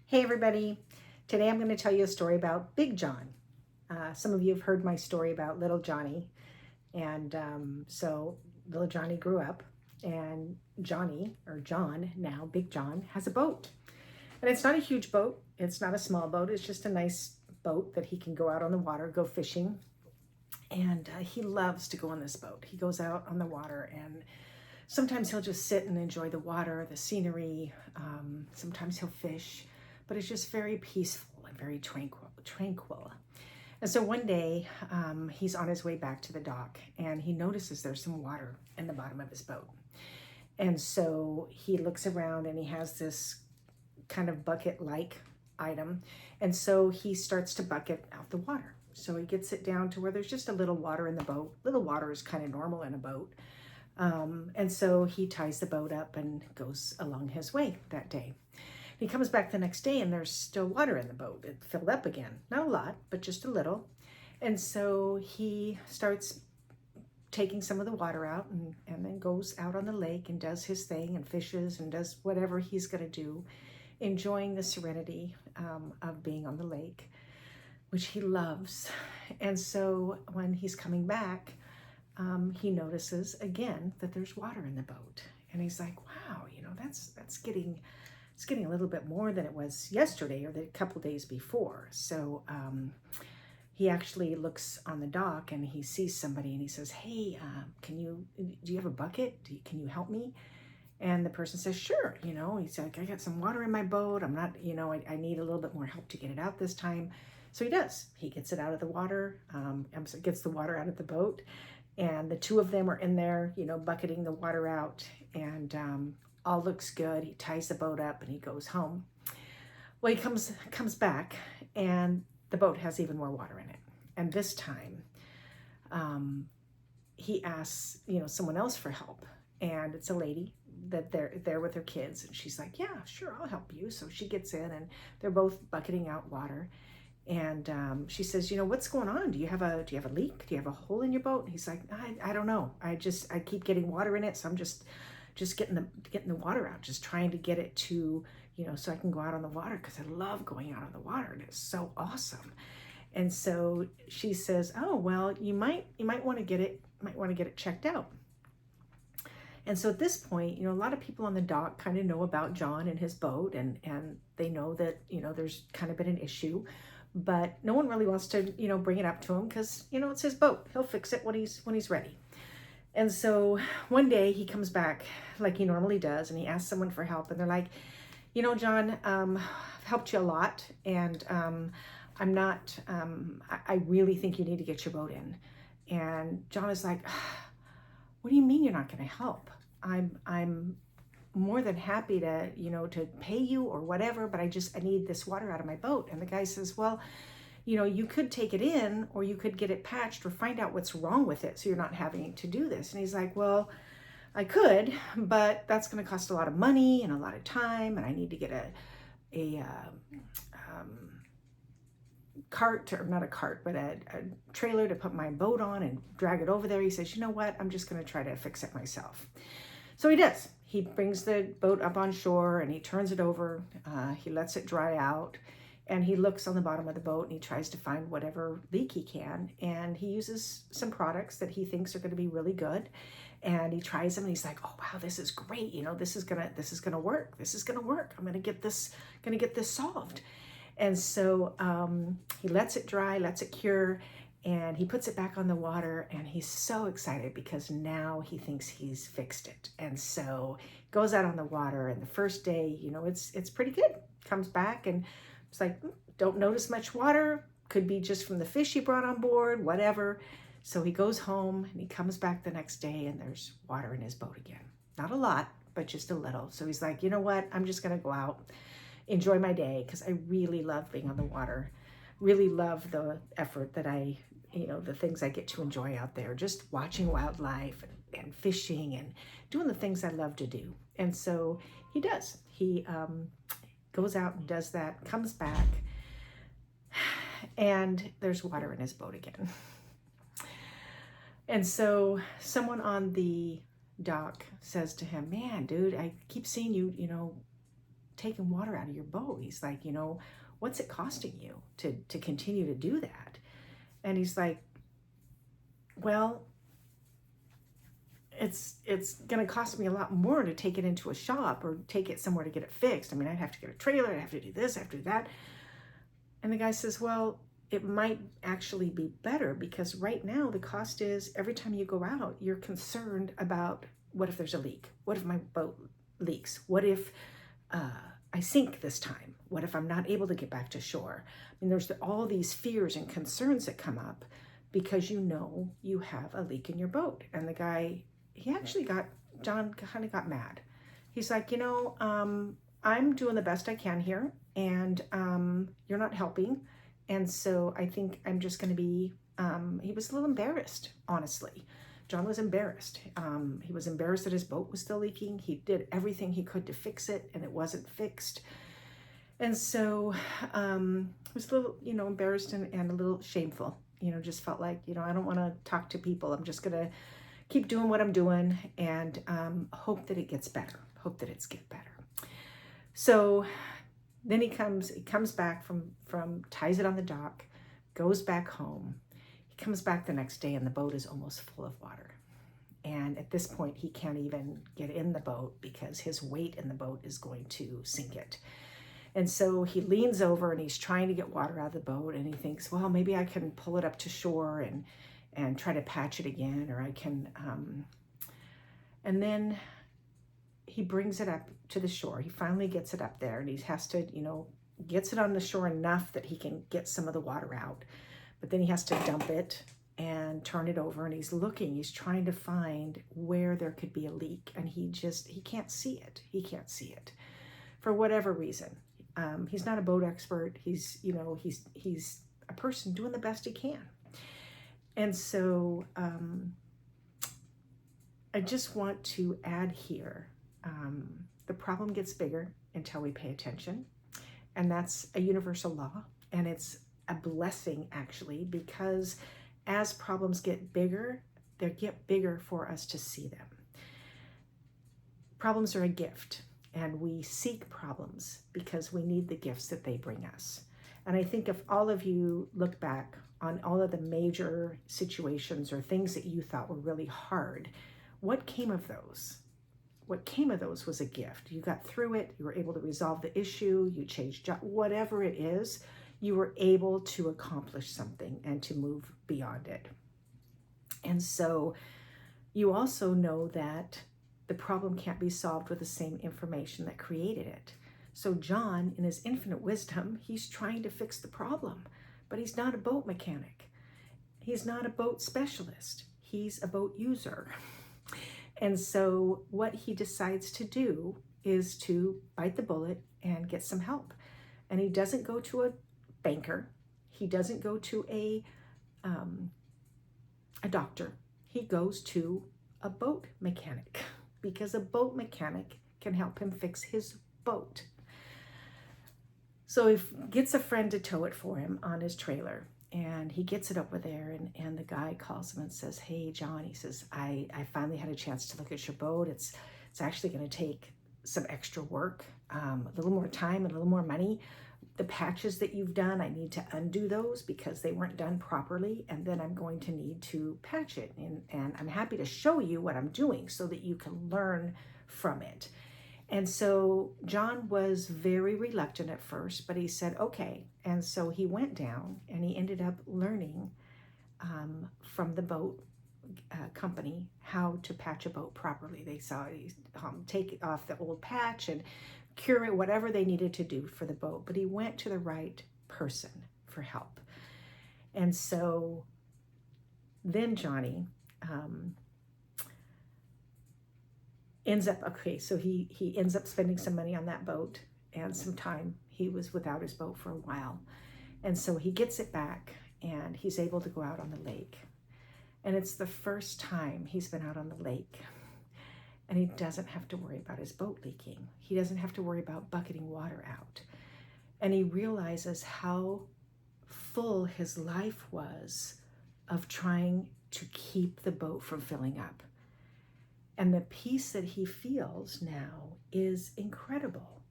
Hey everybody, today I'm going to tell you a story about Big John. Some of you have heard my story about little Johnny, and so little Johnny grew up, and Johnny, or John now, Big John, has a boat. And it's not a huge boat, it's not a small boat, it's just a nice boat that he can go out on the water, go fishing, and he loves to go on this boat. He goes out on the water and sometimes he'll just sit and enjoy the water, the scenery. Sometimes he'll fish, but it's just very peaceful and very tranquil. And so one day, he's on his way back to the dock, and he notices there's some water in the bottom of his boat. And so he looks around, and he has this kind of bucket-like item, and so he starts to bucket out the water. So he gets it down to where there's just a little water in the boat. Little water is kind of normal in a boat. And so he ties the boat up and goes along his way that day. He comes back the next day and there's still water in the boat. It filled up again. Not a lot, but just a little. And so he starts taking some of the water out and then goes out on the lake and does his thing and fishes and does whatever he's going to do, enjoying the serenity of being on the lake, which he loves. And so when he's coming back, he notices again that there's water in the boat, and he's like, "Wow, that's getting a little bit more than it was yesterday or the couple days before." So he actually looks on the dock and he sees somebody and he says, "Hey, do you have a bucket? Can you help me?" And the person says, "Sure." He's like, "I got some water in my boat. I'm not, I need a little bit more help to get it out this time." So he does. He gets it out of the water. Gets the water out of the boat. And the two of them are in there, bucketing the water out, and all looks good. He ties the boat up and he goes home. Well, he comes back, and the boat has even more water in it. And this time, he asks, someone else for help, and it's a lady that they're there with her kids, and she's like, "Yeah, sure, I'll help you." So she gets in, and they're both bucketing out water. And she says, "What's going on? Do you have a leak? Do you have a hole in your boat?" And he's like, I don't know. I keep getting water in it. So I'm just getting the water out, just trying to get it to, so I can go out on the water, because I love going out on the water. And it's so awesome. And so she says, "Oh, well, you might want to get it checked out." And so at this point, a lot of people on the dock kind of know about John and his boat, and they know that, there's kind of been an issue. But no one really wants to, bring it up to him, because, it's his boat. He'll fix it when he's ready. And so one day he comes back like he normally does, and he asks someone for help, and they're like, "John, I've helped you a lot, and I'm not, I really think you need to get your boat in." And John is like, "What do you mean you're not going to help? I'm more than happy to, to pay you or whatever, but I need this water out of my boat." And the guy says, "Well, you could take it in, or you could get it patched, or find out what's wrong with it, so you're not having to do this." And he's like, "Well, I could, but that's going to cost a lot of money and a lot of time, and I need to get a cart, or not a cart, but a trailer to put my boat on and drag it over there." He says, "You know what? I'm just going to try to fix it myself." So he does. He brings the boat up on shore and he turns it over. He lets it dry out, and he looks on the bottom of the boat and he tries to find whatever leak he can. And he uses some products that he thinks are going to be really good. And he tries them and he's like, "Oh wow, this is great. This is gonna work. This is gonna work. I'm gonna get this solved." And so he lets it dry, lets it cure, and he puts it back on the water, and he's so excited because now he thinks he's fixed it. And so goes out on the water, and the first day, it's pretty good. Comes back and it's like, don't notice much water. Could be just from the fish he brought on board, whatever. So he goes home and he comes back the next day, and there's water in his boat again. Not a lot, but just a little. So he's like, "You know what? I'm just going to go out, enjoy my day, because I really love being on the water. Really love the effort that the things I get to enjoy out there, just watching wildlife and fishing and doing the things I love to do." And so he does. He goes out and does that, comes back, and there's water in his boat again. And so someone on the dock says to him, "Man, dude, I keep seeing you, taking water out of your boat. He's like, you know, what's it costing you to continue to do that? And he's like, well, it's going to cost me a lot more to take it into a shop or take it somewhere to get it fixed. I mean, I'd have to get a trailer, I'd have to do this, I'd have to do that. And the guy says, well, it might actually be better, because right now the cost is every time you go out, you're concerned about, what if there's a leak? What if my boat leaks? What if I sink this time? What if I'm not able to get back to shore? I mean, there's all these fears and concerns that come up because you know you have a leak in your boat. And the guy, John kind of got mad. He's like, you know, I'm doing the best I can here, and you're not helping. And so I think I'm just going to be, he was a little embarrassed, honestly. John was embarrassed. He was embarrassed that his boat was still leaking. He did everything he could to fix it, and it wasn't fixed. And so he was a little, you know, embarrassed and a little shameful. You know, just felt like, you know, I don't want to talk to people. I'm just going to keep doing what I'm doing and hope that it gets better. Hope that it's get better. So then he comes back from ties it on the dock, goes back home. He comes back the next day and the boat is almost full of water. And at this point, he can't even get in the boat because his weight in the boat is going to sink it. And so he leans over and he's trying to get water out of the boat, and he thinks, well, maybe I can pull it up to shore and try to patch it again, or I can, and then he brings it up to the shore. He finally gets it up there, and he has to, you know, gets it on the shore enough that he can get some of the water out. But then he has to dump it and turn it over, and he's trying to find where there could be a leak, and he can't see it. He can't see it for whatever reason. He's not a boat expert. He's a person doing the best he can. And so I just want to add here, the problem gets bigger until we pay attention. And that's a universal law. And it's a blessing, actually, because as problems get bigger, they get bigger for us to see them. Problems are a gift, and we seek problems because we need the gifts that they bring us. And I think if all of you look back on all of the major situations or things that you thought were really hard, what came of those? What came of those was a gift. You got through it. You were able to resolve the issue. You changed job, whatever it is, you were able to accomplish something and to move beyond it. And so you also know that the problem can't be solved with the same information that created it. So John, in his infinite wisdom, he's trying to fix the problem, but he's not a boat mechanic. He's not a boat specialist. He's a boat user. And so what he decides to do is to bite the bullet and get some help. And he doesn't go to a banker. He doesn't go to a doctor. He goes to a boat mechanic, because a boat mechanic can help him fix his boat. So he gets a friend to tow it for him on his trailer, and he gets it over there, and the guy calls him and says, hey, John, he says, I finally had a chance to look at your boat. It's actually going to take some extra work, a little more time and a little more money. The patches that you've done, I need to undo those because they weren't done properly, and then I'm going to need to patch it. And I'm happy to show you what I'm doing so that you can learn from it. And so John was very reluctant at first, but he said, okay. And so he went down and he ended up learning from the boat company how to patch a boat properly. They saw take off the old patch and cure it, whatever they needed to do for the boat. But he went to the right person for help. And so then Johnny ends up, okay, so he ends up spending some money on that boat and some time. He was without his boat for a while. And so he gets it back and he's able to go out on the lake. And it's the first time he's been out on the lake. And he doesn't have to worry about his boat leaking. He doesn't have to worry about bucketing water out. And he realizes how full his life was of trying to keep the boat from filling up. And the peace that he feels now is incredible,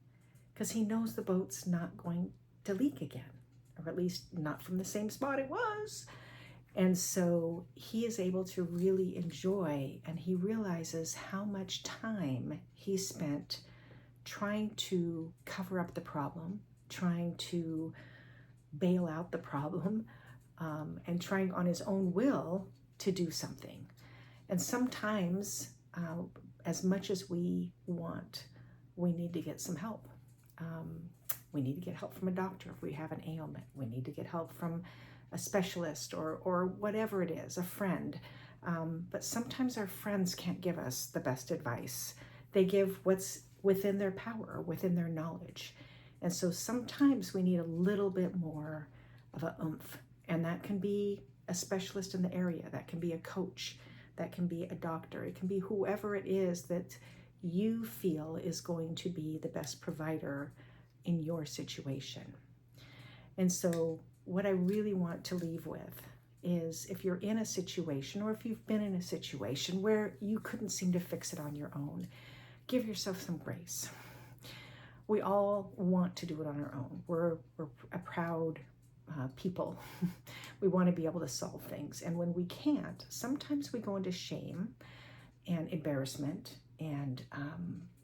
because he knows the boat's not going to leak again, or at least not from the same spot it was. And so he is able to really enjoy, and he realizes how much time he spent trying to cover up the problem, trying to bail out the problem, and trying on his own will to do something. And sometimes, as much as we want, we need to get some help. We need to get help from a doctor if we have an ailment. We need to get help from a specialist or whatever it is, a friend. But sometimes our friends can't give us the best advice. They give what's within their power, within their knowledge. And so sometimes we need a little bit more of a oomph. And that can be a specialist in the area. That can be a coach. That can be a doctor. It can be whoever it is that you feel is going to be the best provider in your situation. And so what I really want to leave with is, if you're in a situation, or if you've been in a situation where you couldn't seem to fix it on your own, give yourself some grace. We all want to do it on our own. We're a proud people. We want to be able to solve things. And when we can't, sometimes we go into shame and embarrassment, and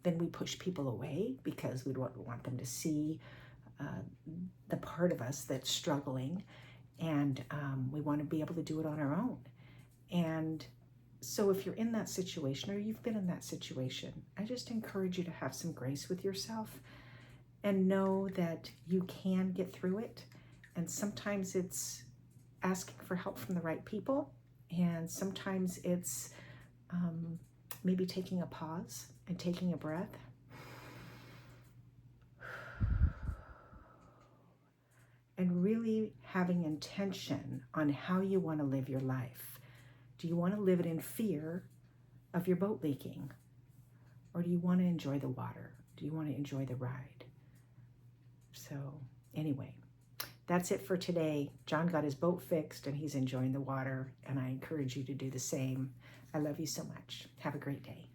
then we push people away because we don't want them to see the part of us that's struggling, and we want to be able to do it on our own. And so if you're in that situation, or you've been in that situation, I just encourage you to have some grace with yourself and know that you can get through it. And sometimes it's asking for help from the right people, and sometimes it's maybe taking a pause and taking a breath. And really having intention on how you want to live your life. Do you want to live it in fear of your boat leaking? Or do you want to enjoy the water? Do you want to enjoy the ride? So anyway, that's it for today. John got his boat fixed and he's enjoying the water, and I encourage you to do the same. I love you so much. Have a great day.